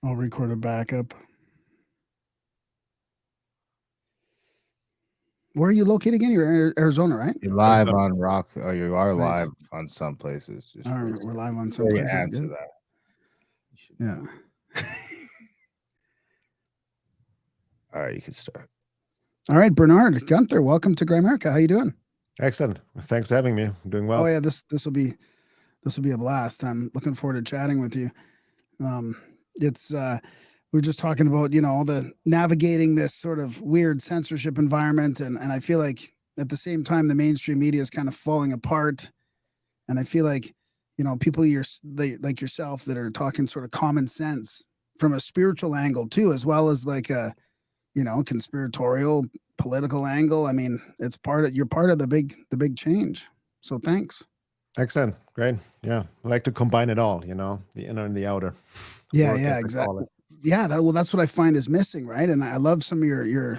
I'll record a backup. Where are you located again? You're in Arizona, right? You're live Arizona. on Rock, or you are Nice. live on some places. Just All right, we're live on some before you places. answer Good. that, you should, Yeah. all right, you can start. All right, Bernhard Guenther, welcome to Grimerica. How you doing? Excellent. Thanks for having me. I'm doing well. Oh yeah, this will be a blast. I'm looking forward to chatting with you. It's we're just talking about all the navigating this sort of weird censorship environment, and I feel like at the same time the mainstream media is kind of falling apart, and I feel like people like yourself that are talking sort of common sense from a spiritual angle too, as well as like a conspiratorial political angle. I mean, you're part of the big change. So thanks. Excellent. Great. Yeah. I like to combine it all, the inner and the outer. Yeah, Work yeah, ethic, all exactly. it. Yeah, that's what I find is missing, right? And I love some of your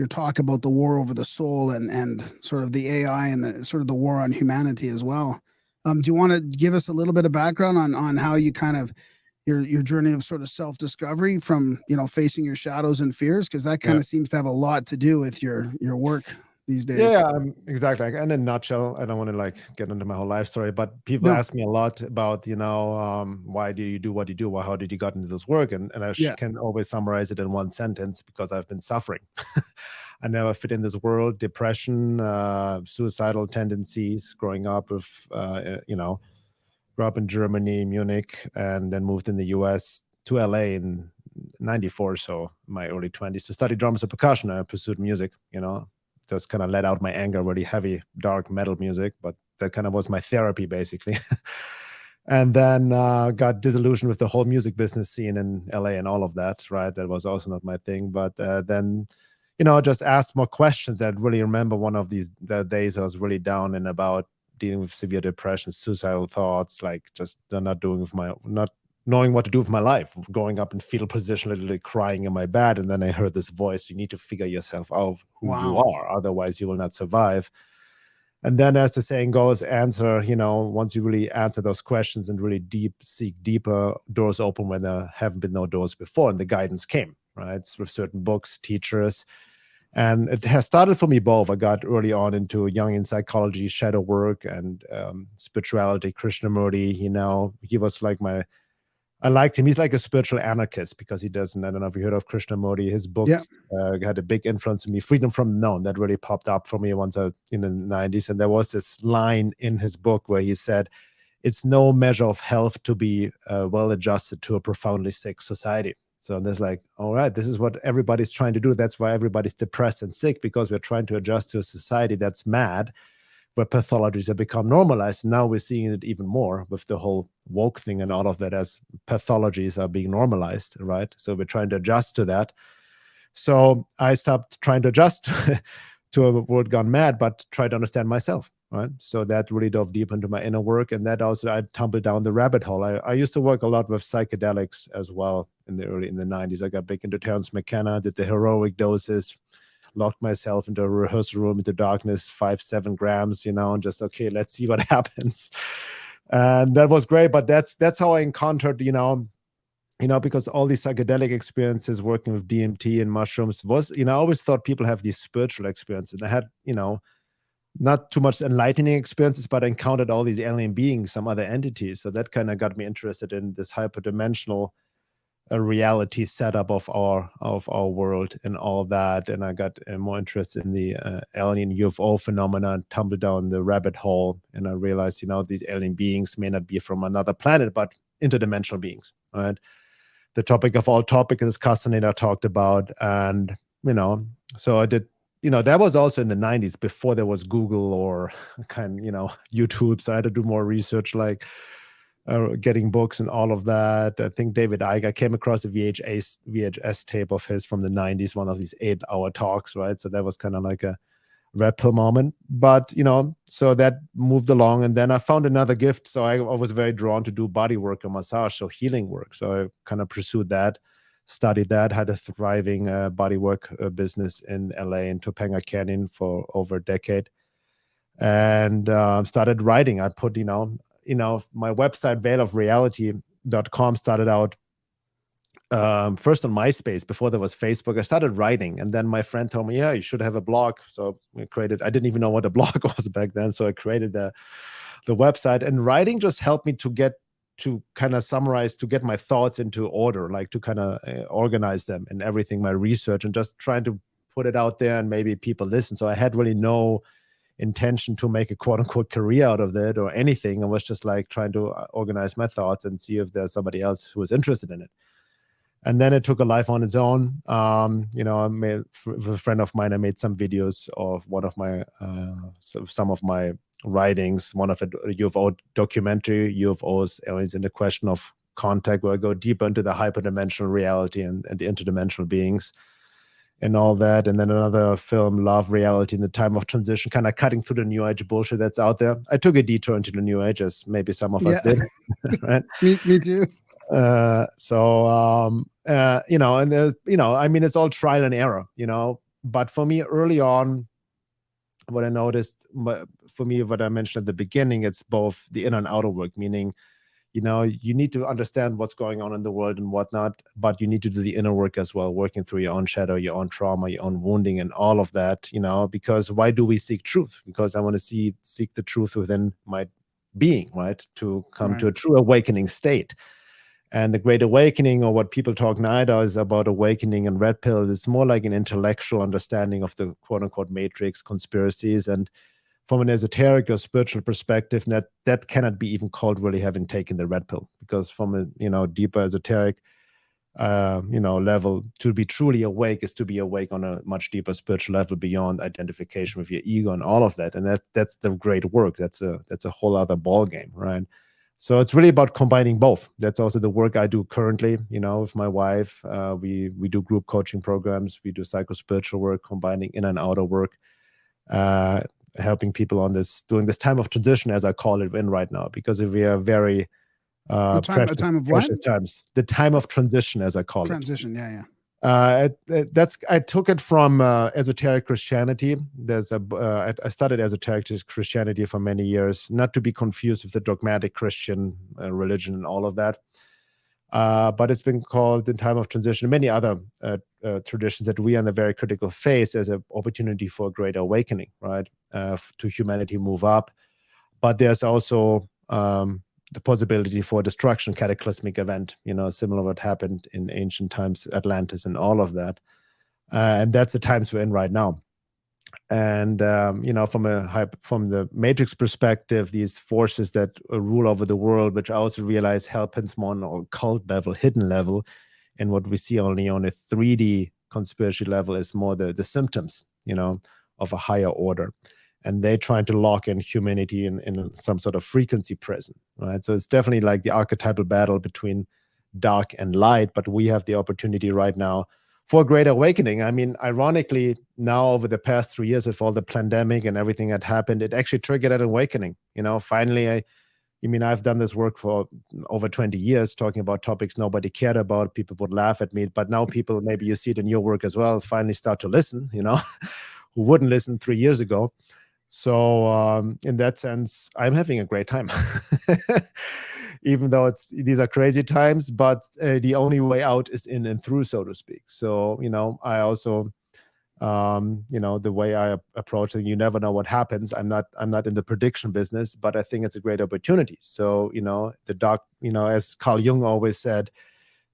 talk about the war over the soul and sort of the AI and the sort of the war on humanity as well. Do you want to give us a little bit of background on how you kind of your journey of sort of self discovery from facing your shadows and fears, because that kind Yeah. of seems to have a lot to do with your work these days. Yeah, exactly. Like, in a nutshell, I don't want to get into my whole life story, but people No, ask me a lot about, why do you do what you do? How did you get into this work? And I yeah, can always summarize it in one sentence: because I've been suffering. I never fit in this world. Depression, suicidal tendencies. Growing up with, grew up in Germany, Munich, and then moved in the US to LA in '94, so my early 20s, to study drums and percussion. I pursued music, just kind of let out my anger, really heavy, dark metal music, but that kind of was my therapy, basically. And then got disillusioned with the whole music business scene in LA and all of that, right? That was also not my thing. But then, just asked more questions. I really remember one of these the days I was really down and about dealing with severe depression, suicidal thoughts, like just not knowing what to do with my life, going up in fetal position, literally crying in my bed. And then I heard this voice: you need to figure yourself out who you wow, are, otherwise you will not survive. And then, as the saying goes, once you really answer those questions and really seek deeper, doors open where there haven't been no doors before. And the guidance came, right? It's with certain books, teachers. And it has started for me both. I got early on into Jungian psychology, shadow work, and spirituality. Krishnamurti, he was like I liked him. He's like a spiritual anarchist because he doesn't. I don't know if you heard of Krishnamurti. His book yeah, had a big influence on me. Freedom from the Known, that really popped up for me once in the '90s. And there was this line in his book where he said, "It's no measure of health to be well adjusted to a profoundly sick society." So there's like, all right, this is what everybody's trying to do. That's why everybody's depressed and sick, because we're trying to adjust to a society that's mad, where pathologies have become normalized. Now we're seeing it even more with the whole woke thing and all of that, as pathologies are being normalized, right? So we're trying to adjust to that. So I stopped trying to adjust to a world gone mad, but try to understand myself, right? So that really dove deep into my inner work. And that also, I tumbled down the rabbit hole. I used to work a lot with psychedelics as well in the '90s. I got big into Terence McKenna, did the heroic doses, locked myself into a rehearsal room into darkness, 5-7 grams, and just, okay, let's see what happens. And that was great. But that's how I encountered, because all these psychedelic experiences working with DMT and mushrooms was, I always thought people have these spiritual experiences. I had, not too much enlightening experiences, but I encountered all these alien beings, some other entities. So that kind of got me interested in this hyperdimensional a reality setup of our world and all that. And I got more interested in the alien UFO phenomena, tumbled down the rabbit hole, and I realized, these alien beings may not be from another planet, but interdimensional beings, right? The topic of all topics is Castaneda talked about. And so I did, that was also in the '90s, before there was Google or YouTube. So I had to do more research, like getting books and all of that. I think David Icke, came across a VHS tape of his from the '90s, one of these 8-hour talks, right? So that was kind of like a red pill moment. But, so that moved along. And then I found another gift. So I was very drawn to do body work and massage, so healing work. So I kind of pursued that, studied that, had a thriving body work business in LA in Topanga Canyon for over a decade. And started writing. I put, my website, veilofreality.com, started out first on MySpace before there was Facebook. I started writing, and then my friend told me, "Yeah, you should have a blog." So I created. I didn't even know what a blog was back then, so I created the website. And writing just helped me to kind of summarize, to get my thoughts into order, like to kind of organize them and everything, my research, and just trying to put it out there and maybe people listen. So I had really no intention to make a quote unquote career out of it or anything. I was just like trying to organize my thoughts and see if there's somebody else who was interested in it. And then it took a life on its own. You know, I made, with a friend of mine, I made some videos of one of my, some of my writings, one of a UFO documentary, UFOs, aliens, and the question of contact, where I go deeper into the hyperdimensional reality and the interdimensional beings and all that. And then another film, Love, Reality, in the Time of Transition, kind of cutting through the New Age bullshit that's out there. I took a detour into the New Age, as maybe some of us did. Right? Me too. You know, and you know, I mean, it's all trial and error, you know. But for me, early on, what I noticed, for me, what I mentioned at the beginning, it's both the inner and outer work, meaning, you know, you need to understand what's going on in the world and whatnot, but you need to do the inner work as well, working through your own shadow, your own trauma, your own wounding, and all of that, you know. Because why do we seek truth? Because I want to seek the truth within my being, right, to come to a true awakening state. And the Great Awakening, or what people talk nowadays about awakening and red pill, is more like an intellectual understanding of the quote unquote matrix, conspiracies. And from an esoteric or spiritual perspective, that cannot be even called really having taken the red pill, because from a, you know, deeper esoteric you know, level, to be truly awake is to be awake on a much deeper spiritual level beyond identification with your ego and all of that. And that's the great work. That's a whole other ball game, right? So it's really about combining both. That's also the work I do currently, you know, with my wife. We do group coaching programs. We do psycho-spiritual work, combining inner and outer work, helping people on this, doing this time of transition, as I call it, in right now, because we are very a time of what? times. The time of transition, as I call transition, it. Yeah. I took it from esoteric Christianity. There's I studied esoteric Christianity for many years, not to be confused with the dogmatic Christian religion and all of that. But it's been called the time of transition. Many other traditions that we are in a very critical phase as an opportunity for a great awakening, right? To humanity move up. But there's also the possibility for destruction, cataclysmic event, you know, similar to what happened in ancient times, Atlantis and all of that. And that's the times we're in right now. And, you know, from the matrix perspective, these forces that rule over the world, which I also realize happens more on an occult level, hidden level, and what we see only on a 3D conspiracy level is more the symptoms, you know, of a higher order. And they're trying to lock in humanity in some sort of frequency prison, right? So it's definitely like the archetypal battle between dark and light, but we have the opportunity right now for a great awakening. I mean, ironically, now over the past 3 years with all the pandemic and everything that happened, it actually triggered an awakening. You know, finally, I've done this work for over 20 years, talking about topics nobody cared about. People would laugh at me, but now people, maybe you see it in your work as well, finally start to listen, you know, who wouldn't listen 3 years ago. So in that sense, I'm having a great time, even though these are crazy times, but the only way out is in and through, so to speak. So, you know, I also, you know, the way I approach it, you never know what happens. I'm not in the prediction business, but I think it's a great opportunity. So, you know, you know, as Carl Jung always said,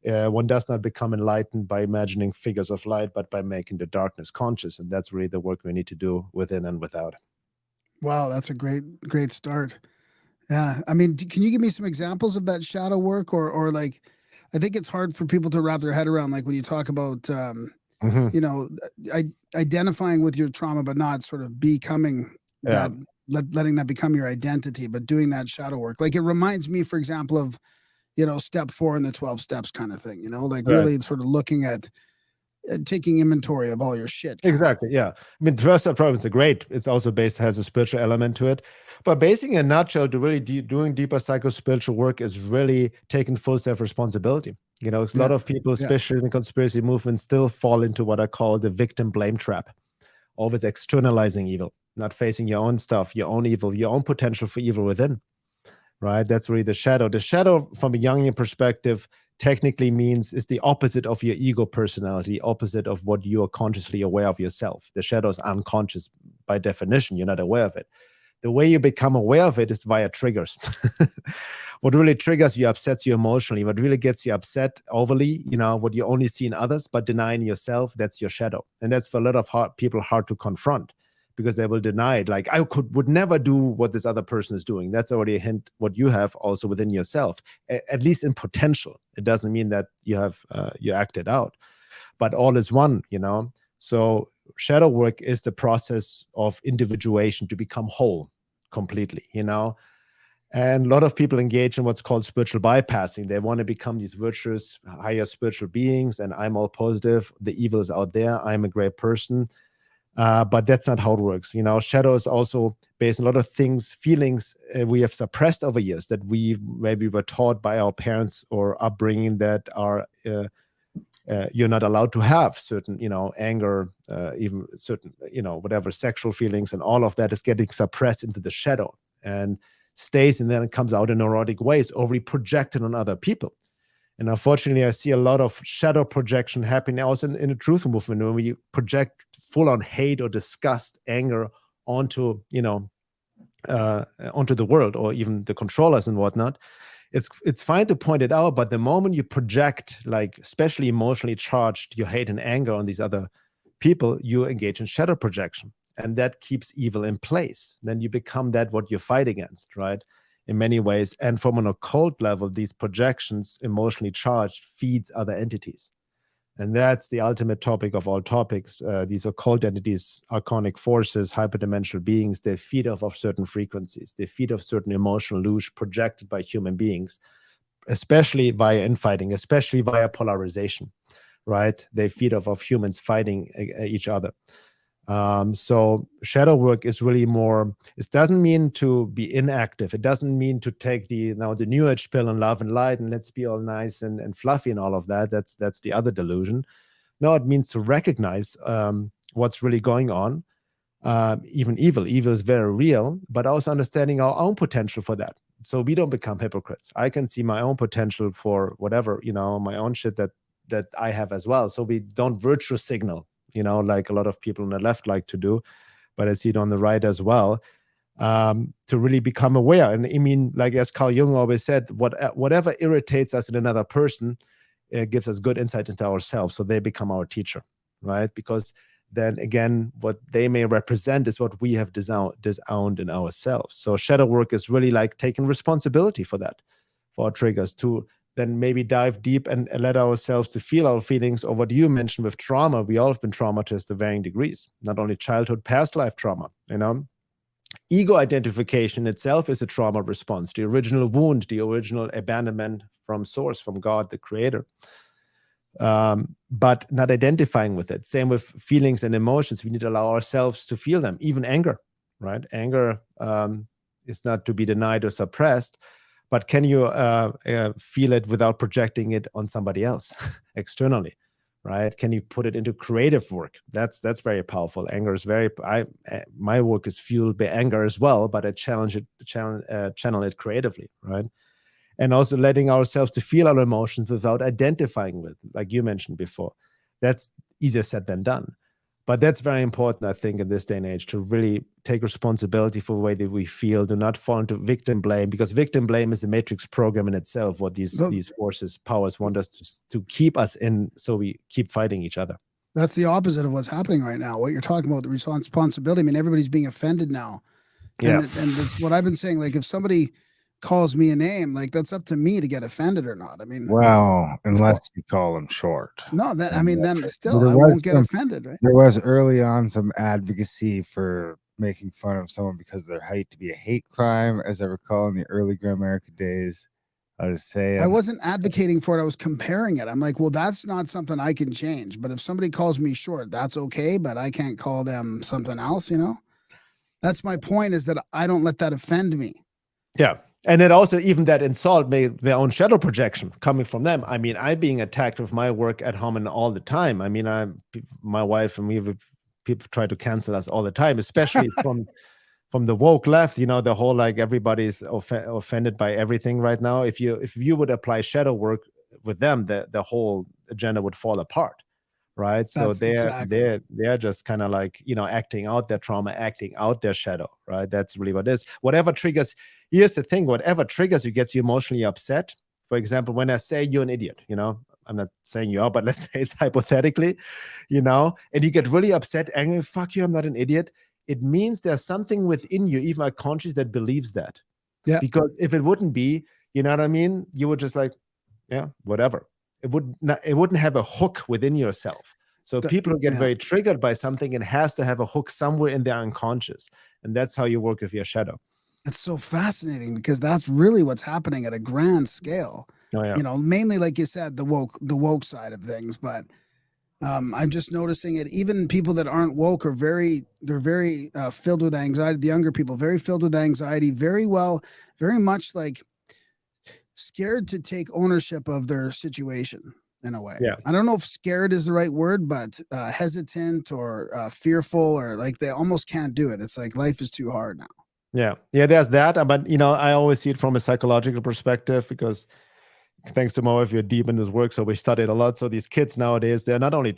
one does not become enlightened by imagining figures of light, but by making the darkness conscious. And that's really the work we need to do within and without. Wow, that's a great start. Yeah, I mean, can you give me some examples of that shadow work, or like, I think it's hard for people to wrap their head around, like when you talk about, you know, identifying with your trauma, but not sort of becoming that, letting that become your identity, but doing that shadow work. Like, it reminds me, for example, of, you know, step 4 in the 12 steps kind of thing, you know, like really sort of looking at taking inventory of all your shit. Exactly. Yeah. I mean, 12-step programs are great. It's also has a spiritual element to it. But basically, in a nutshell, to really doing deeper psycho-spiritual work is really taking full self-responsibility. You know, a lot of people, especially in the conspiracy movement, still fall into what I call the victim blame trap. Always externalizing evil, not facing your own stuff, your own evil, your own potential for evil within. Right? That's really the shadow. The shadow, from a Jungian perspective, technically means is the opposite of your ego personality, opposite of what you are consciously aware of yourself. The shadow is unconscious by definition. You're not aware of it. The way you become aware of it is via triggers. What really triggers you, upsets you emotionally, what really gets you upset overly, what you only see in others, but denying yourself, that's your shadow. And that's for a lot of people hard to confront, because they will deny it. Like, I would never do what this other person is doing. That's already a hint what you have also within yourself, at least in potential. It doesn't mean that you have you acted out, but all is one, So shadow work is the process of individuation to become whole completely, And a lot of people engage in what's called spiritual bypassing. They want to become these virtuous, higher spiritual beings, and I'm all positive. The evil is out there. I'm a great person. But that's not how it works. Shadow is also based on a lot of things, feelings we have suppressed over years that we maybe were taught by our parents or upbringing that are you're not allowed to have certain, anger, even certain, whatever sexual feelings, and all of that is getting suppressed into the shadow and stays, and then it comes out in neurotic ways or projected on other people. And unfortunately, I see a lot of shadow projection happening also in the truth movement, when we project full-on hate or disgust, anger onto, onto the world or even the controllers and whatnot. It's fine to point it out, but the moment you project, like especially emotionally charged, your hate and anger on these other people, you engage in shadow projection, and that keeps evil in place. Then you become that what you fight against, right? In many ways. And from an occult level, these projections, emotionally charged, feeds other entities. And that's the ultimate topic of all topics. These occult entities, archonic forces, hyperdimensional beings, they feed off of certain frequencies. They feed off certain emotional luge projected by human beings, especially via infighting, especially via polarization, right? They feed off of humans fighting each other. So shadow work is really more, it doesn't mean to be inactive. It doesn't mean to take the new age pill and love and light and let's be all nice and fluffy and all of that. That's the other delusion. No, it means to recognize what's really going on. Even evil is very real, but also understanding our own potential for that. So we don't become hypocrites. I can see my own potential for whatever, my own shit that I have as well. So we don't virtue signal, like a lot of people on the left like to do, but I see it on the right as well, to really become aware. And I mean, like as Carl Jung always said, whatever irritates us in another person, it gives us good insight into ourselves. So they become our teacher, right? Because then again, what they may represent is what we have disowned in ourselves. So shadow work is really like taking responsibility for that, for our triggers, to then maybe dive deep and let ourselves to feel our feelings, or what you mentioned with trauma. We all have been traumatized to varying degrees, not only childhood, past life trauma, Ego identification itself is a trauma response, the original wound, the original abandonment from source, from God, the creator. But not identifying with it. Same with feelings and emotions. We need to allow ourselves to feel them, even anger, right? Anger is not to be denied or suppressed, but can you feel it without projecting it on somebody else externally, right? Can you put it into creative work? That's very powerful. Anger is my work is fueled by anger as well, but I channel it creatively, right? And also letting ourselves to feel our emotions without identifying with, like you mentioned before. That's easier said than done. But that's very important, I think, in this day and age, to really take responsibility for the way that we feel, do not fall into victim blame, because victim blame is a matrix program in itself, what these forces, powers want us to keep us in, so we keep fighting each other. That's the opposite of what's happening right now. What you're talking about, the responsibility. I mean, everybody's being offended now. Yeah. And that's what I've been saying. Like, if somebody calls me a name, like, that's up to me to get offended or not. I mean, well, unless you call them short. No, then still I won't get offended, right? There was early on some advocacy for making fun of someone because of their height to be a hate crime, as I recall, in the early Grimerica days. I was saying, I wasn't advocating for it. I was comparing it. I'm like, well, that's not something I can change. But if somebody calls me short, that's okay. But I can't call them something else, That's my point, is that I don't let that offend me. Yeah. And then also, even that insult made their own shadow projection coming from them. I mean, I'm being attacked with my work at home and all the time. I mean, my wife and me, people try to cancel us all the time, especially from the woke left. The whole, like, everybody's offended by everything right now. If you would apply shadow work with them, the whole agenda would fall apart, right? So That's exactly. they're just kind of like, acting out their trauma, acting out their shadow, right? That's really what it is. Whatever triggers, here's the thing, whatever triggers you, gets you emotionally upset. For example, when I say you're an idiot, I'm not saying you are, but let's say it's hypothetically, and you get really upset, angry, fuck you, I'm not an idiot. It means there's something within you, even unconscious, that believes that. Yeah. Because if it wouldn't be, you know what I mean? You would just like, yeah, whatever. It wouldn't have a hook within yourself. So people who get very triggered by something, it has to have a hook somewhere in their unconscious. And that's how you work with your shadow. It's so fascinating because that's really what's happening at a grand scale. Oh, yeah. Mainly, like you said, the woke side of things. But I'm just noticing it. Even people that aren't woke are very filled with anxiety. The younger people, very filled with anxiety, very much like scared to take ownership of their situation in a way. Yeah. I don't know if scared is the right word, but hesitant or fearful, or like they almost can't do it. It's like life is too hard now. Yeah, there's that. But, I always see it from a psychological perspective, because thanks to my wife, we're deep in this work. So we studied a lot. So these kids nowadays, they're not only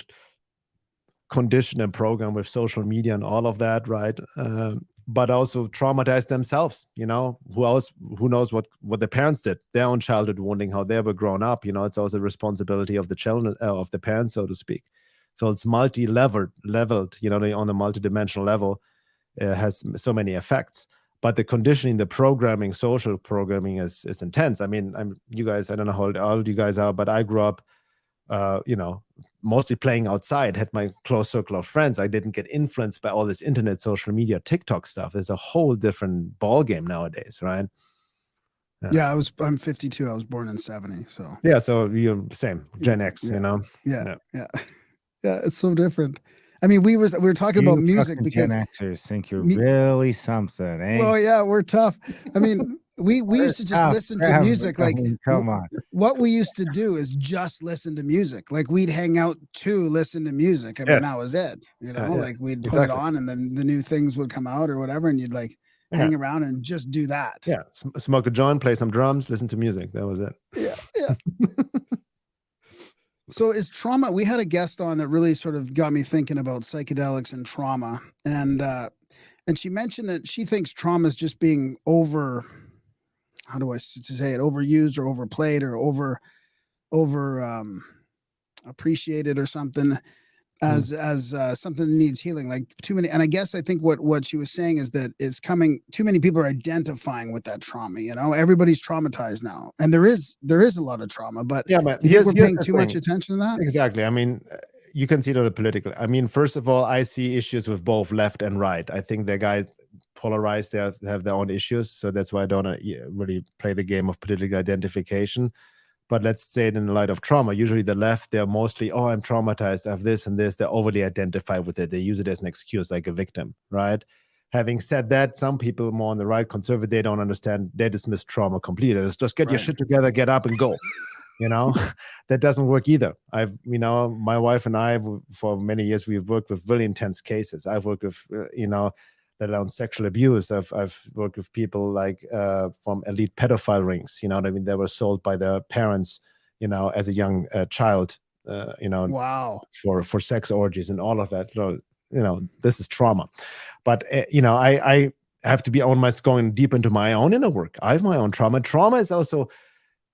conditioned and programmed with social media and all of that, right? But also traumatized themselves, who knows what the parents did, their own childhood wounding, how they were grown up. It's also a responsibility of the children, of the parents, so to speak. So it's leveled, on a multidimensional level, has so many effects. But the conditioning, the programming, social programming is intense. I mean, you guys, I don't know how old you guys are, but I grew up, mostly playing outside, had my close circle of friends. I didn't get influenced by all this internet, social media, TikTok stuff. There's a whole different ball game nowadays, right? Yeah, I'm 52. I was born in 70. So yeah, so you're same Gen X, Yeah. Yeah. It's so different. I mean, we were talking about music because Gen Xers think you're really something, eh? Well, yeah, we're tough. I mean, we used to just listen to music. Like, come on. What we used to do is just listen to music. Like, we'd hang out to listen to music. I mean, that was it. Like we'd put it on, and then the new things would come out or whatever, and you'd like hang around and just do that. Yeah, smoke a joint, play some drums, listen to music. That was it. Yeah. So is trauma, we had a guest on that really sort of got me thinking about psychedelics and trauma. And she mentioned that she thinks trauma is just being overused or overplayed or over appreciated or something as something that needs healing, like too many. And I guess I think what she was saying is that too many people are identifying with that trauma. Everybody's traumatized now, and there is a lot of trauma, but but we're paying too much attention to that. Exactly. I mean, you can see it on the political. I mean, first of all, I see issues with both left and right. I think the guys polarized, they have their own issues, so that's why I don't really play the game of political identification. But let's say it in the light of trauma. Usually the left, they're mostly, oh, I'm traumatized, I have this and this. They're overly identified with it. They use it as an excuse, like a victim, right? Having said that, some people more on the right, conservative, they don't understand. They dismiss trauma completely. It's just get your shit together, get up and go. That doesn't work either. My wife and I, for many years, we've worked with really intense cases. I've worked with, let alone sexual abuse. I've worked with people like from elite pedophile rings. I mean, they were sold by their parents, as a young child. Wow. For sex orgies and all of that. So, this is trauma. But I have to be going deep into my own inner work. I have my own trauma. Trauma is also,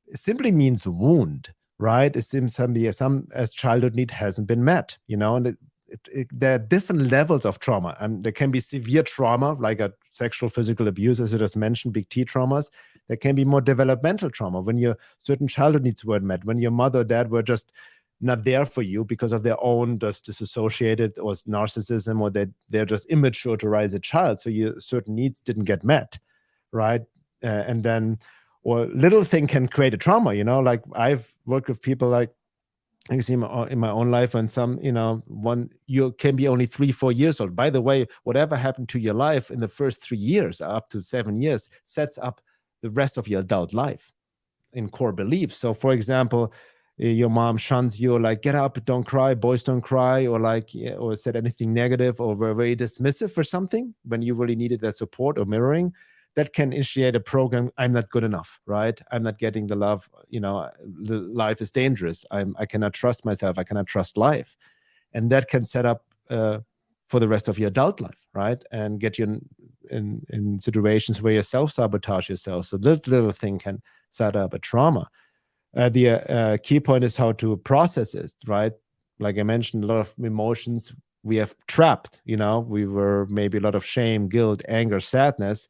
it simply means wound, right? It seems some as childhood need hasn't been met. And there are different levels of trauma, and there can be severe trauma like a sexual physical abuse, as you just mentioned, big T traumas. There can be more developmental trauma when your certain childhood needs weren't met, when your mother or dad were just not there for you because of their own just disassociated or narcissism, or they're just immature to raise a child, so your certain needs didn't get met, right? And then, or little thing can create a trauma. Like I've worked with people like, you see in my own life, when you can be only 3-4 years old. By the way, whatever happened to your life in the first 3 years, up to 7 years, sets up the rest of your adult life in core beliefs. So, for example, your mom shuns you, like, get up, don't cry, boys don't cry, or said anything negative, or were very dismissive for something when you really needed their support or mirroring. that can initiate a program. I'm not good enough, right? I'm not getting the love. Life is dangerous. I cannot trust myself. I cannot trust life, and that can set up for the rest of your adult life, right? And get you in situations where you self-sabotage yourself. So little thing can set up a trauma. The key point is how to process it, right? Like I mentioned, a lot of emotions we have trapped. We were maybe a lot of shame, guilt, anger, sadness.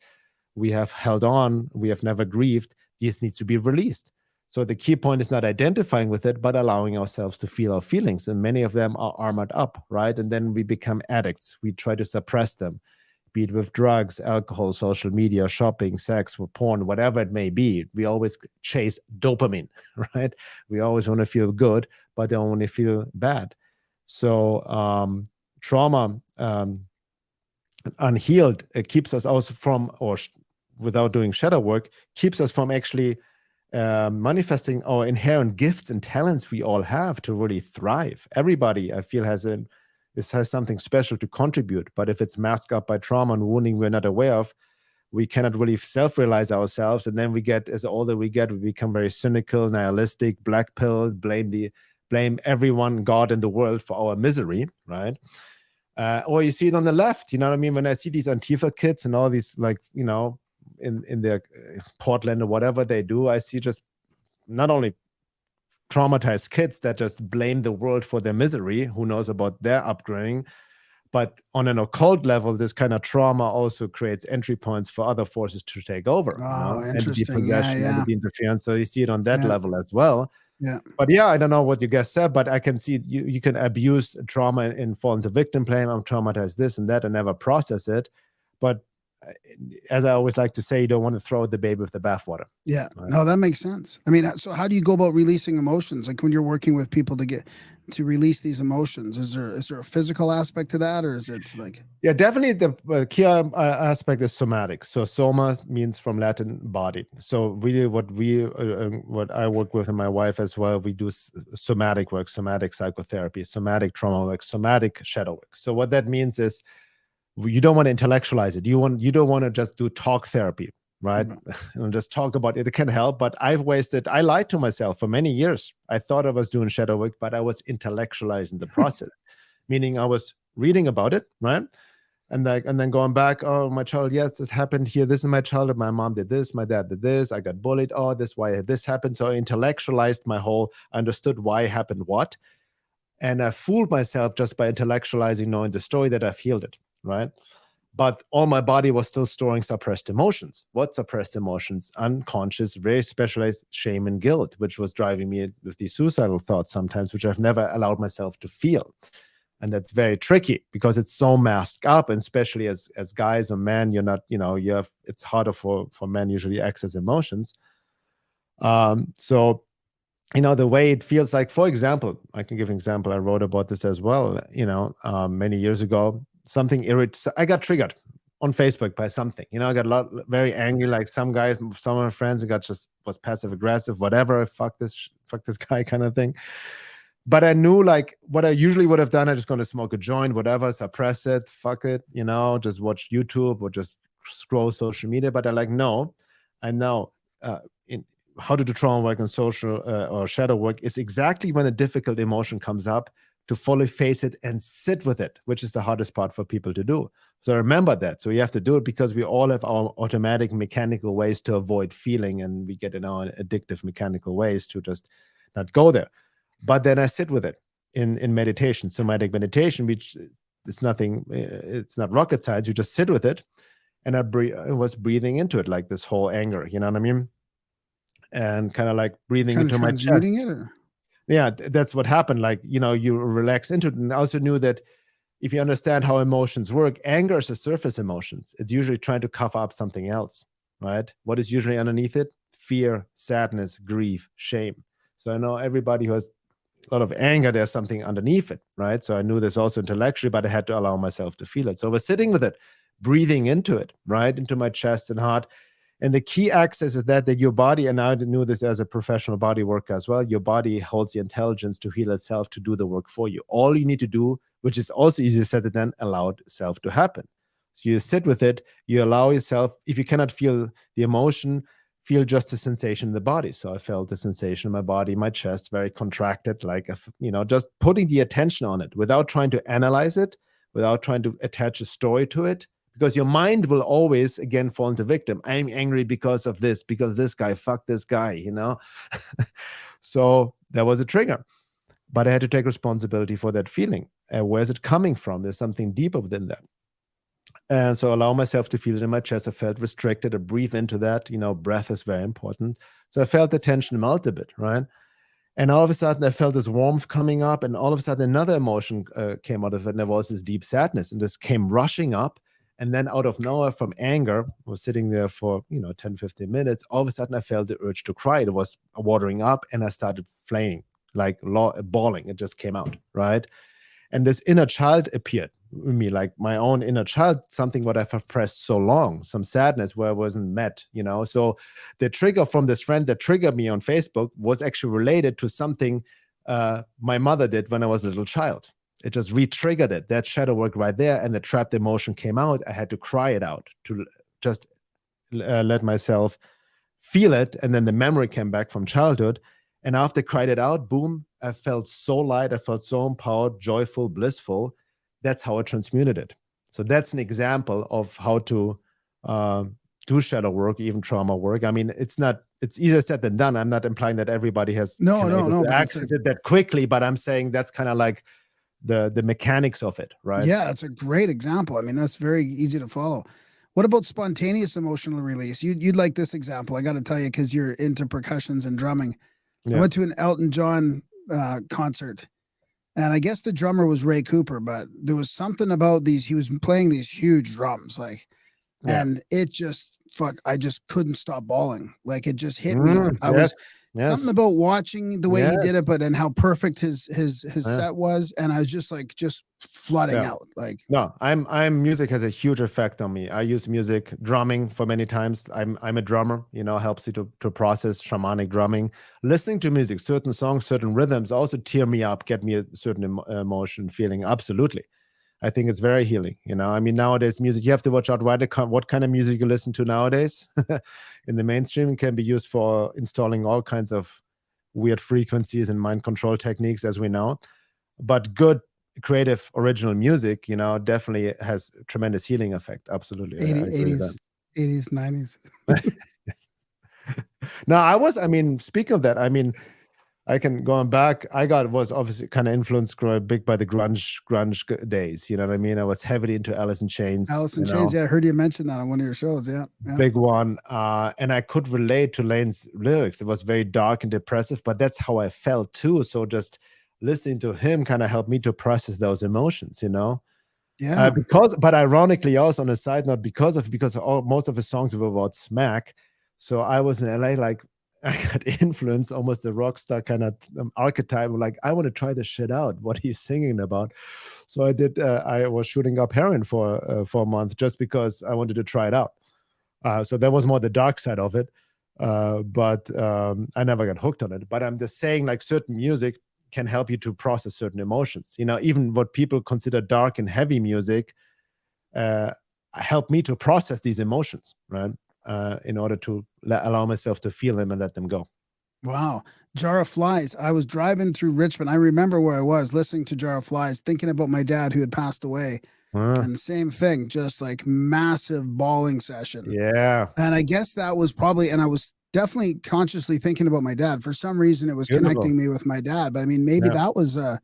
We have held on. We have never grieved. This needs to be released. So the key point is not identifying with it, but allowing ourselves to feel our feelings. And many of them are armored up, right? And then we become addicts. We try to suppress them, be it with drugs, alcohol, social media, shopping, sex, porn, whatever it may be. We always chase dopamine, right? We always want to feel good, but don't want to feel bad. So trauma unhealed, it keeps us also from, or without doing shadow work, keeps us from actually manifesting our inherent gifts and talents we all have to really thrive. Everybody, I feel, has something special to contribute, but if it's masked up by trauma and wounding we're not aware of, we cannot really self-realize ourselves. And then we get, as older we get, we become very cynical, nihilistic, black pill, blame everyone, God in the world for our misery, right? Or you see it on the left, you know what I mean? When I see these Antifa kids and all these, like, in their Portland or whatever they do, I see just not only traumatized kids that just blame the world for their misery, who knows about their upbringing, but on an occult level, this kind of trauma also creates entry points for other forces to take over. Entity possession, entity interference. So you see it on that level as well. Yeah. But I don't know what you guys said, but I can see you can abuse trauma and fall into victim blame. I'm traumatized this and that and never process it. But as I always like to say, you don't want to throw the baby with the bathwater. Yeah. Right? No, that makes sense. I mean, so how do you go about releasing emotions? Like when you're working with people to release these emotions, is there a physical aspect to that, or is it like? Yeah, definitely. The key aspect is somatic. So soma means from Latin body. So really what I work with and my wife as well, we do somatic work, somatic psychotherapy, somatic trauma work, somatic shadow work. So what that means is, you don't want to intellectualize it. You don't want to just do talk therapy, right? And just talk about it. It can help, but I lied to myself for many years. I thought I was doing shadow work, but I was intellectualizing the process, meaning I was reading about it, right? And then going back, oh, my child, yes, this happened here. This is my childhood. My mom did this. My dad did this. I got bullied. Oh, this why this happened. So I intellectualized I understood why happened what. And I fooled myself just by intellectualizing, knowing the story that I've healed it. Right. But all my body was still storing suppressed emotions. What suppressed emotions? Unconscious, very specialized shame and guilt, which was driving me with these suicidal thoughts sometimes, which I've never allowed myself to feel. And that's very tricky because it's so masked up, and especially as guys or men, you're not, it's harder for men usually access emotions. So the way it feels like, for example, I can give an example. I wrote about this as well, many years ago. Something I got triggered on Facebook by something. I got very angry, like some of my friends, was passive aggressive, whatever, fuck this guy kind of thing. But I knew, like, what I usually would have done, I just going to smoke a joint, whatever, suppress it, fuck it, just watch YouTube or just scroll social media. But I no, I know how to do trauma work and social or shadow work is exactly when a difficult emotion comes up, to fully face it and sit with it, which is the hardest part for people to do. So remember that. So you have to do it because we all have our automatic mechanical ways to avoid feeling, and we get in our addictive mechanical ways to just not go there. But then I sit with it in meditation, somatic meditation, which is nothing, it's not rocket science. You just sit with it. And I was breathing into it, like this whole anger, you know what I mean? And kind of like breathing into my chest. It, or? Yeah, that's what happened. Like, you relax into it. And I also knew that if you understand how emotions work, anger is a surface emotions. It's usually trying to cover up something else, right? What is usually underneath it? Fear, sadness, grief, shame. So I know everybody who has a lot of anger, there's something underneath it, right? So I knew this also intellectually, but I had to allow myself to feel it. So I was sitting with it, breathing into it, right? Into my chest and heart. And the key access is that your body, and I knew this as a professional body worker as well, your body holds the intelligence to heal itself, to do the work for you. All you need to do, which is also easier said than done, allow itself to happen. So you sit with it, you allow yourself, if you cannot feel the emotion, feel just the sensation in the body. So I felt the sensation in my body, my chest, very contracted, like, just putting the attention on it without trying to analyze it, without trying to attach a story to it, because your mind will always, again, fall into victim. I'm angry because of this, because this guy, fuck this guy, So that was a trigger. But I had to take responsibility for that feeling. Where's it coming from? There's something deeper within that. And so allow myself to feel it in my chest. I felt restricted. I breathe into that. Breath is very important. So I felt the tension melt a bit, right? And all of a sudden, I felt this warmth coming up. And all of a sudden, another emotion came out of it. And there was this deep sadness. And this came rushing up. And then out of nowhere, from anger, I was sitting there for, 10, 15 minutes. All of a sudden, I felt the urge to cry. It was watering up. And I started flaying, like bawling. It just came out, right? And this inner child appeared in me, like my own inner child, something what I've suppressed so long, some sadness where I wasn't met, So the trigger from this friend that triggered me on Facebook was actually related to something my mother did when I was a little child. It just re-triggered it. That shadow work right there, and the trapped emotion came out. I had to cry it out to just let myself feel it. And then the memory came back from childhood. And after I cried it out, boom, I felt so light. I felt so empowered, joyful, blissful. That's how I transmuted it. So that's an example of how to do shadow work, even trauma work. I mean, it's easier said than done. I'm not implying that everybody has access it that quickly, but I'm saying that's kind of like the mechanics of it, right? Yeah, it's a great example. I mean, that's very easy to follow. What about spontaneous emotional release? You'd like this example, I got to tell you, because you're into percussions and drumming. I went to an Elton John concert, and I guess the drummer was Ray Cooper, but there was something about he was playing these huge drums, and it just, I just couldn't stop bawling. Like, it just hit me. Something about watching the way he did it, and how perfect his set was, and I was just flooding out. Music has a huge effect on me. I use music, drumming for many times. I'm a drummer, helps you to process shamanic drumming. Listening to music, certain songs, certain rhythms also tear me up, get me a certain emotion, feeling. Absolutely. I think it's very healing. I mean, nowadays music, you have to watch out what kind of music you listen to nowadays. In the mainstream, it can be used for installing all kinds of weird frequencies and mind control techniques, as we know. But good, creative, original music, definitely has tremendous healing effect. Absolutely. 80s, 90s. No, speaking of that, I can go on back. Was obviously kind of influenced big by the grunge days. You know what I mean? I was heavily into Alice in Chains. Alice in Chains, yeah, I heard you mention that on one of your shows. Yeah. Big one. And I could relate to Lane's lyrics. It was very dark and depressive, but that's how I felt too. So just listening to him kind of helped me to process those emotions, Yeah. But ironically, also on a side note, because most of his songs were about smack. So I was in LA, like, I got influenced, almost a rock star kind of archetype. Like, I want to try this shit out, what he's singing about. So I did. I was shooting up heroin for a month just because I wanted to try it out. So that was more the dark side of it. But I never got hooked on it. But I'm just saying, like, certain music can help you to process certain emotions. Even what people consider dark and heavy music help me to process these emotions, right? In order to allow myself to feel them and let them go. Wow. Jar of Flies. I was driving through Richmond. I remember where I was listening to Jar of Flies, thinking about my dad who had passed away. And same thing, just like massive bawling session. Yeah. And I guess that was probably, and I was definitely consciously thinking about my dad. For some reason, it was connecting me with my dad. But I mean, maybe that was a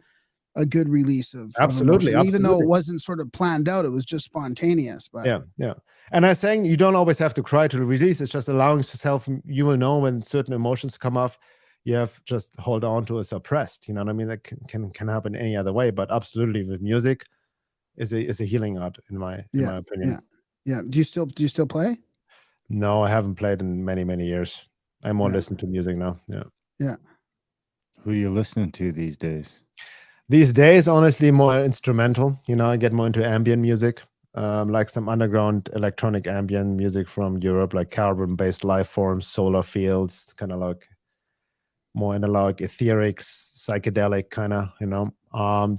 good release of absolutely, emotion. Even though it wasn't sort of planned out, it was just spontaneous. But yeah. And I'm saying you don't always have to cry to release. It's just allowing yourself, you will know when certain emotions come off, you have just hold on to a suppressed, you know what I mean? That can happen any other way, but absolutely with music is a healing art in my opinion. Yeah. Do you still play? No, I haven't played in many, many years. I more listen to music now. Yeah. Who are you listening to these days? These days, honestly, more instrumental. I get more into ambient music. Like some underground electronic ambient music from Europe, like carbon-based life forms, solar fields, kind of like more analog, etheric, psychedelic kind of,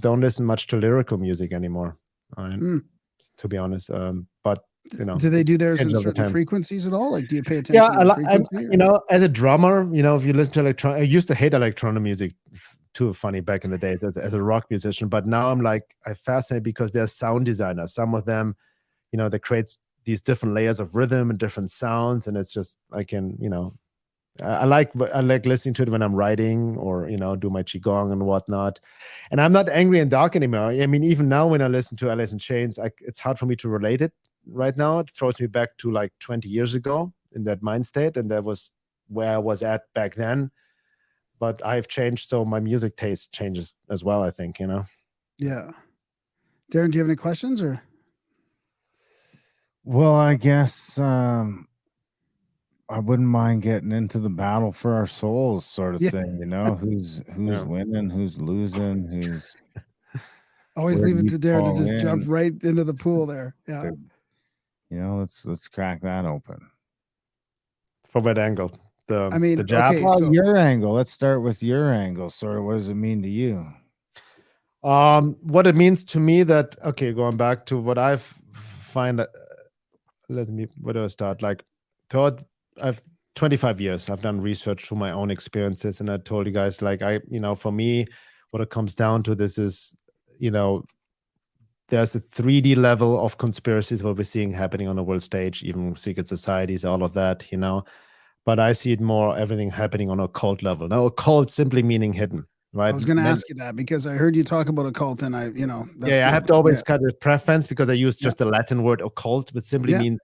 don't listen much to lyrical music anymore, to be honest. But Do they do theirs in changes over certain time. frequencies at all? Like, do you pay Yeah, attention to the frequency? as a drummer, if you listen to I used to hate electronic music. Too funny back in the days as a rock musician, but now I'm fascinated because they're sound designers. Some of them, they create these different layers of rhythm and different sounds, and it's just I like listening to it when I'm writing or do my qigong and whatnot. And I'm not angry and dark anymore. I mean, even now when I listen to Alice in Chains, it's hard for me to relate it right now. It throws me back to like 20 years ago in that mind state, and that was where I was at back then. But I've changed, so my music taste changes as well, I think, Yeah. Darren, do you have any questions or? Well, I guess I wouldn't mind getting into the battle for our souls sort of thing, who's winning, who's losing, who's always leave it to Darren to just jump right into the pool there. Yeah. Let's crack that open. From what angle? The jab? Okay, so your angle. Let's start with your angle. Sort of, what does it mean to you? What it means to me that, going back to what I've find, where do I start? I've 25 years. I've done research through my own experiences, and I told you guys, for me, what it comes down to this is, there's a 3D level of conspiracies what we're seeing happening on the world stage, even secret societies, all of that, But I see it more everything happening on a occult level. Now, occult simply meaning hidden, right? I was going to ask you that because I heard you talk about occult, and I have to always cut a preference because I use just the Latin word occult, which simply means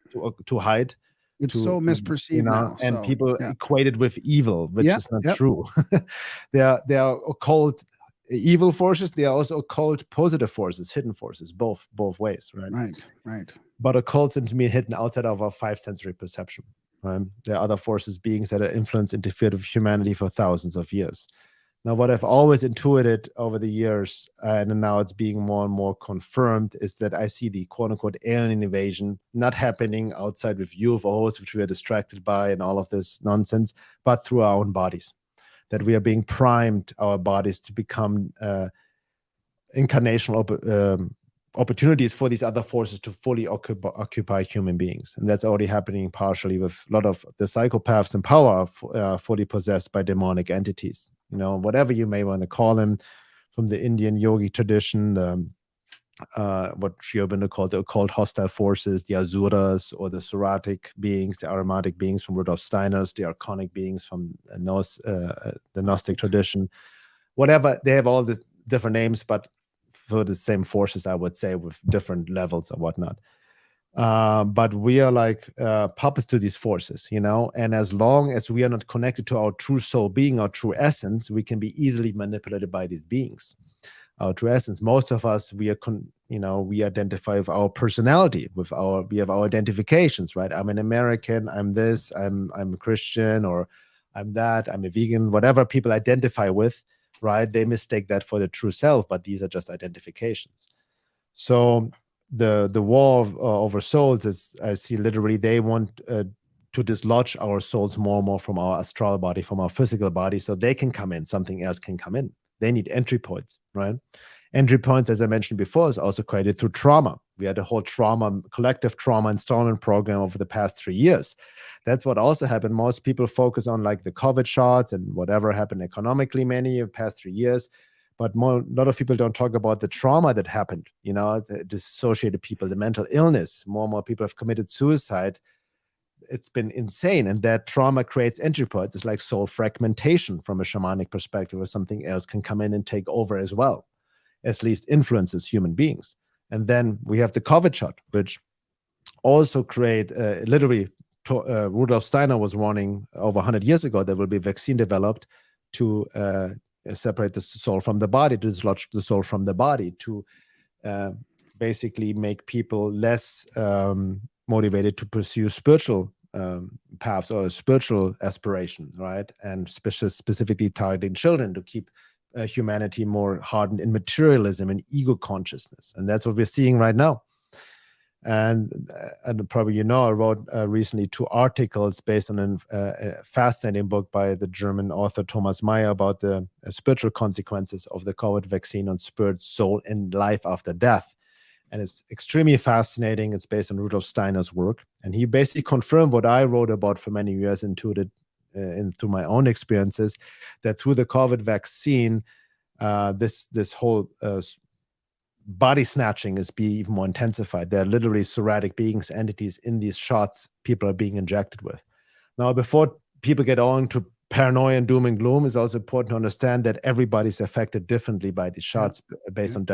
to hide. It's so misperceived now, and people equate it with evil, which is not true. There are occult evil forces. There are also occult positive forces, hidden forces, both ways, right? Right. But occult seems to be hidden outside of our 5 sensory perception. Right? There are other forces, beings that are influenced, interfered with humanity for thousands of years. Now, what I've always intuited over the years, and now it's being more and more confirmed, is that I see the quote-unquote alien invasion not happening outside with UFOs, which we are distracted by and all of this nonsense, but through our own bodies. That we are being primed, our bodies, to become incarnational opportunities for these other forces to fully occupy human beings. And that's already happening partially with a lot of the psychopaths in power fully possessed by demonic entities. Whatever you may want to call them, from the Indian yogi tradition, what Sri Aurobindo called the occult hostile forces, the asuras, or the suratic beings, the aromatic beings from Rudolf Steiner's, the archonic beings from the Gnostic tradition. Whatever, they have all the different names, but for the same forces, I would say, with different levels or whatnot. But we are puppets to these forces, and as long as we are not connected to our true soul being, our true essence, we can be easily manipulated by these beings. Our true essence, most of us, we identify with our personality, we have our identifications, right? I'm an American, I'm this, I'm a Christian, or I'm that, I'm a vegan, whatever people identify with, right? They mistake that for the true self, but these are just identifications. So the war over souls is, I see, literally they want to dislodge our souls more and more from our astral body, from our physical body, so they can come in, something else can come in. They need entry points, right? Entry points, as I mentioned before, is also created through trauma. We had a whole collective trauma installment program over the past 3 years. That's what also happened. Most people focus on the COVID shots and whatever happened economically many of the past 3 years. But a lot of people don't talk about the trauma that happened, the dissociated people, the mental illness. More and more people have committed suicide. It's been insane. And that trauma creates entry points. It's like soul fragmentation from a shamanic perspective, where something else can come in and take over as well, at least influences human beings. And then we have the COVID shot, which also create literally Rudolf Steiner was warning over 100 years ago there will be a vaccine developed to separate the soul from the body, to dislodge the soul from the body, to basically make people less motivated to pursue spiritual paths or spiritual aspiration, right? And specifically targeting children to keep humanity more hardened in materialism and ego consciousness. And that's what we're seeing right now. And probably I wrote recently 2 articles based on a fascinating book by the German author Thomas Mayer about the spiritual consequences of the COVID vaccine on spirit, soul, and life after death. And it's extremely fascinating. It's based on Rudolf Steiner's work. And he basically confirmed what I wrote about for many years into my own experiences, that through the COVID vaccine, this whole body snatching is being even more intensified. There are literally somatic beings, entities in these shots people are being injected with. Now, before people get on to paranoia and doom and gloom, it's also important to understand that everybody's affected differently by these shots based on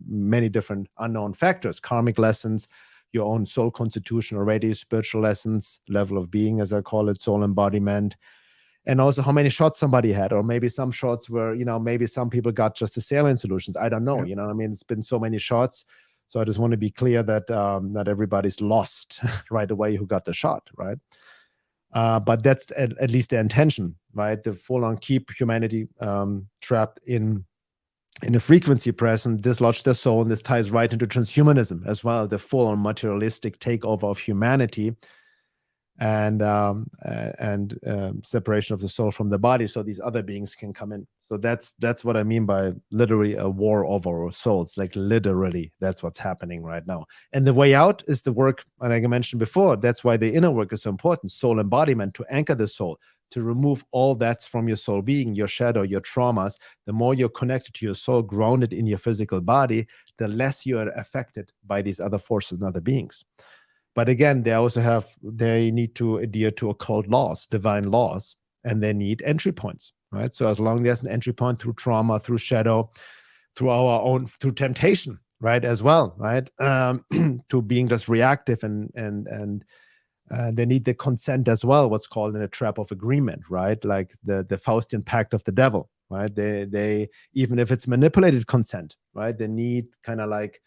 many different unknown factors, karmic lessons, your own soul constitution already, spiritual lessons, level of being, as I call it, soul embodiment, and also how many shots somebody had, or maybe some shots where, maybe some people got just the saline solutions. I don't know. I mean, it's been so many shots. So I just want to be clear that not everybody's lost right away who got the shot, right? But that's at least the intention, right? The full-on keep humanity trapped in a frequency present, dislodge their soul, and this ties right into transhumanism as well, the full-on materialistic takeover of humanity, and separation of the soul from the body, so these other beings can come in. So that's what I mean by literally a war over our souls. Like literally, that's what's happening right now. And the way out is the work, like I mentioned before. That's why the inner work is so important. Soul embodiment, to anchor the soul, to remove all that's from your soul being, your shadow, your traumas. The more you're connected to your soul, grounded in your physical body, the less you are affected by these other forces and other beings. But again, they need to adhere to occult laws, divine laws, and they need entry points, right? So as long as there's an entry point through trauma, through shadow, through temptation, right, as well, right, to being just reactive, and they need the consent as well, what's called in a trap of agreement, right? Like the Faustian pact of the devil, right? They even if it's manipulated consent, right? They need kind of like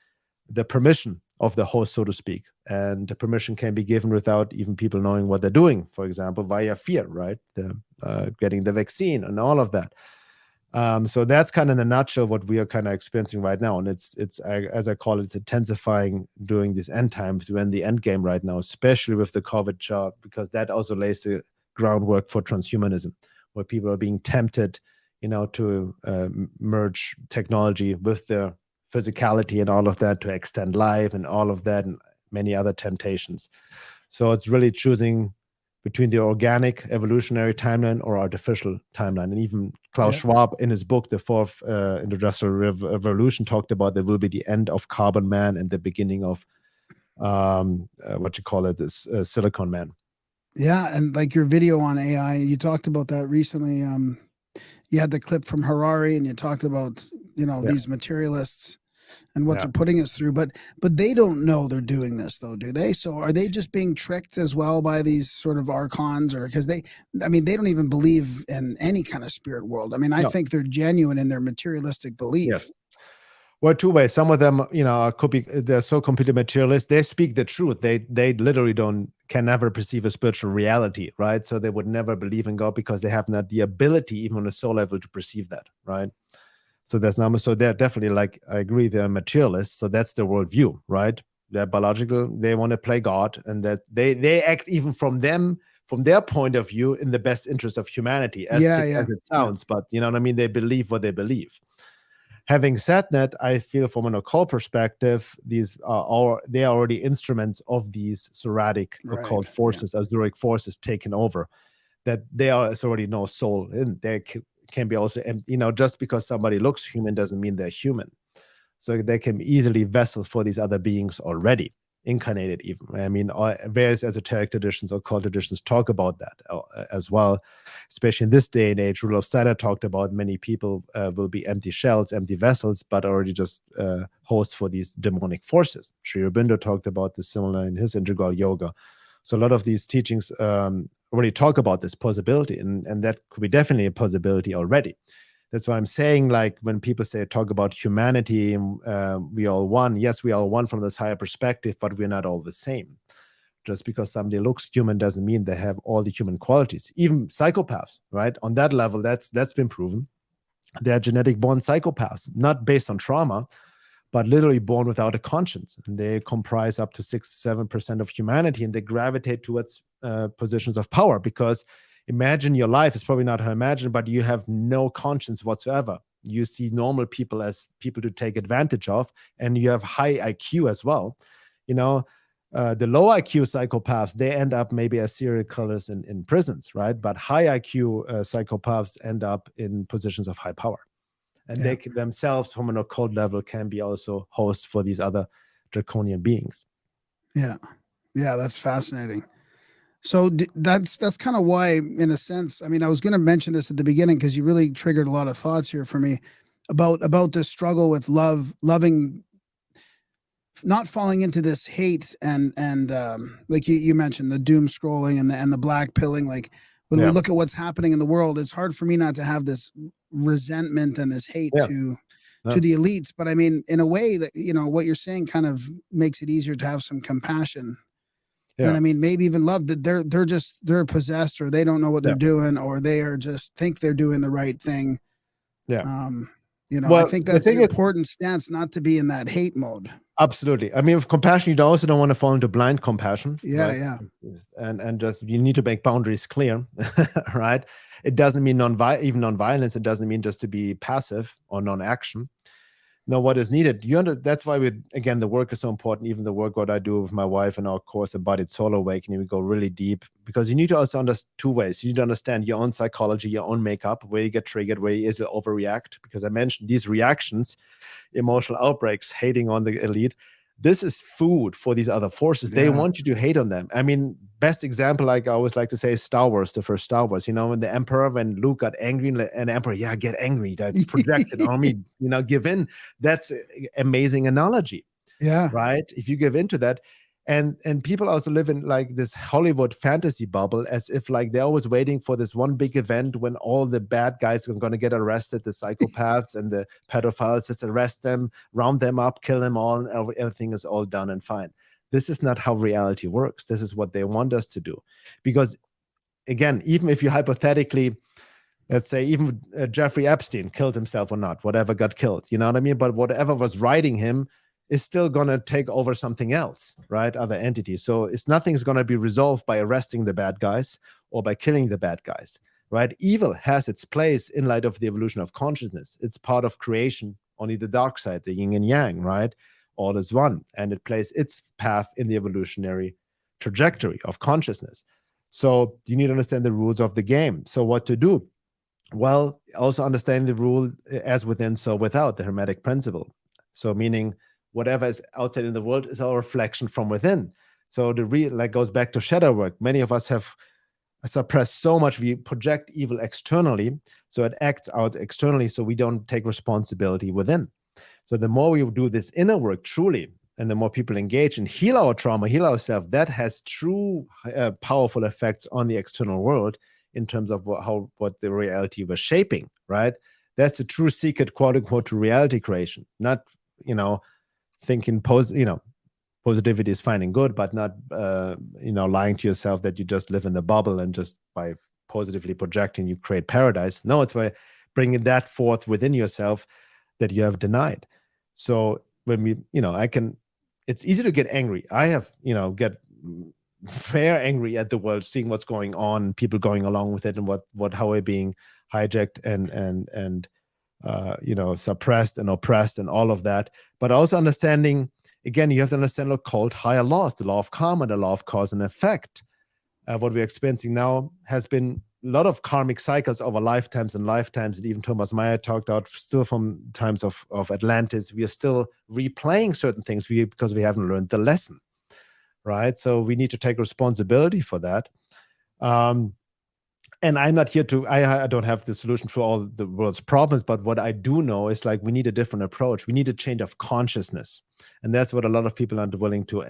the permission of the host, so to speak. And the permission can be given without even people knowing what they're doing, for example, via fear, right? Getting the vaccine and all of that. So that's kind of in a nutshell what we are kind of experiencing right now. And it's as I call it, it's intensifying during these end times. We're in the end game right now, especially with the COVID shot, because that also lays the groundwork for transhumanism, where people are being tempted, to merge technology with their physicality and all of that to extend life and all of that and many other temptations. So it's really choosing between the organic evolutionary timeline or artificial timeline. And even Klaus Schwab in his book, The Fourth Industrial Revolution, talked about there will be the end of carbon man and the beginning of this silicon man. Yeah. And like your video on AI, you talked about that recently. You had the clip from Harari, and you talked about, these materialists and what they're putting us through, but they don't know they're doing this, though, do they? So are they just being tricked as well by these sort of archons, or because they don't even believe in any kind of spirit world. I mean, I think they're genuine in their materialistic belief. Yes. Well, two ways. Some of them, they're so completely materialist. They speak the truth. They literally can never perceive a spiritual reality, right? So they would never believe in God because they have not the ability, even on a soul level, to perceive that, right? So so they're definitely, like, I agree, they're materialists. So that's their worldview, right? They're biological. They want to play God, and that they act even from their point of view in the best interest of humanity, as sick as it sounds. But you know what I mean? They believe what they believe. Having said that, I feel from an occult perspective, they are already instruments of these sporadic occult forces, esoteric forces taken over. That there's already no soul in. There can be also, and just because somebody looks human doesn't mean they're human. So they can be easily vessels for these other beings already, incarnated even. I mean, various esoteric traditions, occult traditions talk about that as well, especially in this day and age. Rudolf Steiner talked about many people will be empty shells, empty vessels, but already just hosts for these demonic forces. Sri Aurobindo talked about this similar in his integral yoga. So a lot of these teachings already talk about this possibility, and that could be definitely a possibility already. That's why I'm saying, like, when people talk about humanity, we all one. Yes, we all one from this higher perspective, but we're not all the same. Just because somebody looks human doesn't mean they have all the human qualities. Even psychopaths, right? On that level, that's been proven. They're genetic born psychopaths, not based on trauma, but literally born without a conscience. And they comprise up to 6-7% of humanity, and they gravitate towards positions of power because imagine your life is probably not how I imagine, but you have no conscience whatsoever. You see normal people as people to take advantage of, and you have high IQ as well. The low IQ psychopaths, they end up maybe as serial killers in prisons, right? But high IQ psychopaths end up in positions of high power. And they themselves, from an occult level, can be also hosts for these other draconian beings. Yeah. Yeah, that's fascinating. So that's kind of why, in a sense, I mean, I was going to mention this at the beginning because you really triggered a lot of thoughts here for me about this struggle with loving, not falling into this hate and like you mentioned, the doom scrolling and the black pilling. Like when we look at what's happening in the world, it's hard for me not to have this resentment and this hate to the elites. But I mean, in a way that, what you're saying kind of makes it easier to have some compassion. And I mean, maybe even love that they're possessed, or they don't know what they're doing, or they are just think they're doing the right thing. Yeah. I think that's an important stance, not to be in that hate mode. Absolutely. I mean, with compassion, you also don't want to fall into blind compassion. Yeah, right? yeah. And just, you need to make boundaries clear, right? It doesn't mean even non-violence. It doesn't mean just to be passive or non-action. No, what is needed. That's why the work is so important. Even the work what I do with my wife in our course, Embodied Soul Awakening, we go really deep, because you need to also understand two ways. You need to understand your own psychology, your own makeup, where you get triggered, where you overreact. Because I mentioned these reactions, emotional outbreaks, hating on the elite. This is food for these other forces. They want you to hate on them. I mean, best example, like I always like to say, is Star Wars, the first Star Wars. When the Emperor, when Luke got angry, and Emperor, get angry, that projected on me, give in. That's an amazing analogy. Yeah. Right? If you give into that. And people also live in like this Hollywood fantasy bubble, as if like they're always waiting for this one big event when all the bad guys are going to get arrested, the psychopaths and the pedophiles, just arrest them, round them up, kill them all, and everything is all done and fine. This is not how reality works. This is what they want us to do. Because again, even if you hypothetically, let's say even Jeffrey Epstein killed himself or not, whatever got killed, you know what I mean? But whatever was writing him is still going to take over something else, right? Other entities. So nothing's going to be resolved by arresting the bad guys or by killing the bad guys, right? Evil has its place in light of the evolution of consciousness. It's part of creation, only the dark side, the yin and yang, right? All is one. And it plays its path in the evolutionary trajectory of consciousness. So you need to understand the rules of the game. So what to do? Well, also understand the rule as within, so without, the Hermetic principle. So meaning, whatever is outside in the world is our reflection from within. So goes back to shadow work. Many of us have suppressed so much. We project evil externally, so it acts out externally, so we don't take responsibility within. So the more we do this inner work truly, and the more people engage and heal our trauma, heal ourselves, that has true powerful effects on the external world in terms of what the reality was shaping, right? That's the true secret, quote unquote, to reality creation. Not, thinking positivity is fine and good, but not lying to yourself that you just live in the bubble and just by positively projecting you create paradise. No, it's by bringing that forth within yourself that you have denied. So when we, it's easy to get angry. I have, get fair angry at the world, seeing what's going on, people going along with it, and how we're being hijacked and suppressed and oppressed and all of that. But also understanding, again, you have to understand occult higher laws, the law of karma, the law of cause and effect. What we're experiencing now has been a lot of karmic cycles over lifetimes and lifetimes. And even Thomas Meyer talked out still from times of Atlantis. We are still replaying certain things because we haven't learned the lesson, right? So we need to take responsibility for that. And I'm not here I don't have the solution for all the world's problems, but what I do know is like we need a different approach. We need a change of consciousness. And that's what a lot of people aren't willing to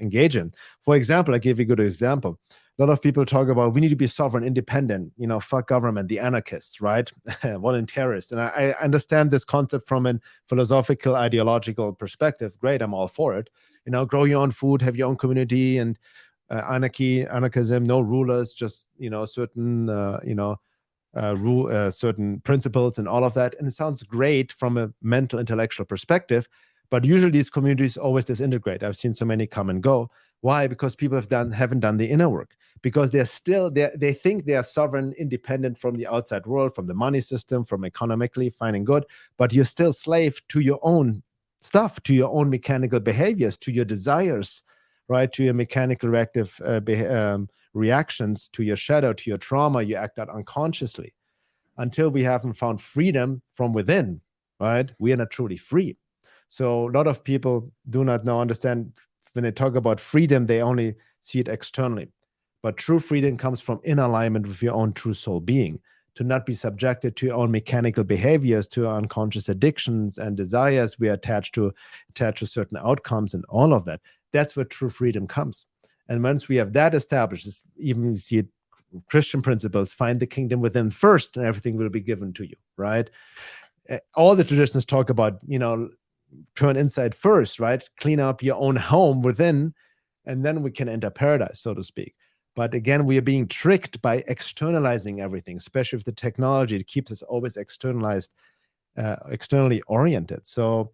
engage in. For example, I give you a good example. A lot of people talk about we need to be sovereign, independent, fuck government, the anarchists, right? Voluntarists. And I understand this concept from a philosophical, ideological perspective. Great, I'm all for it. Grow your own food, have your own community, and anarchism, no rulers, just certain certain principles and all of that. And it sounds great from a mental, intellectual perspective, but usually these communities always disintegrate. I've seen so many come and go. Why? Because people haven't done the inner work. Because they think they are sovereign, independent from the outside world, from the money system, from economically fine and good, but you're still slave to your own stuff, to your own mechanical behaviors, to your desires, right? To your mechanical reactive reactions, to your shadow, to your trauma. You act out unconsciously. Until we haven't found freedom from within, right? We are not truly free. So a lot of people do not now understand, when they talk about freedom, they only see it externally. But true freedom comes from in alignment with your own true soul being, to not be subjected to your own mechanical behaviors, to our unconscious addictions and desires we are attached to certain outcomes and all of that. That's where true freedom comes. And once we have that established, even we see it, Christian principles, find the kingdom within first and everything will be given to you, right? All the traditions talk about, turn inside first, right? Clean up your own home within, and then we can enter paradise, so to speak. But again, we are being tricked by externalizing everything, especially with the technology. It keeps us always externally oriented. So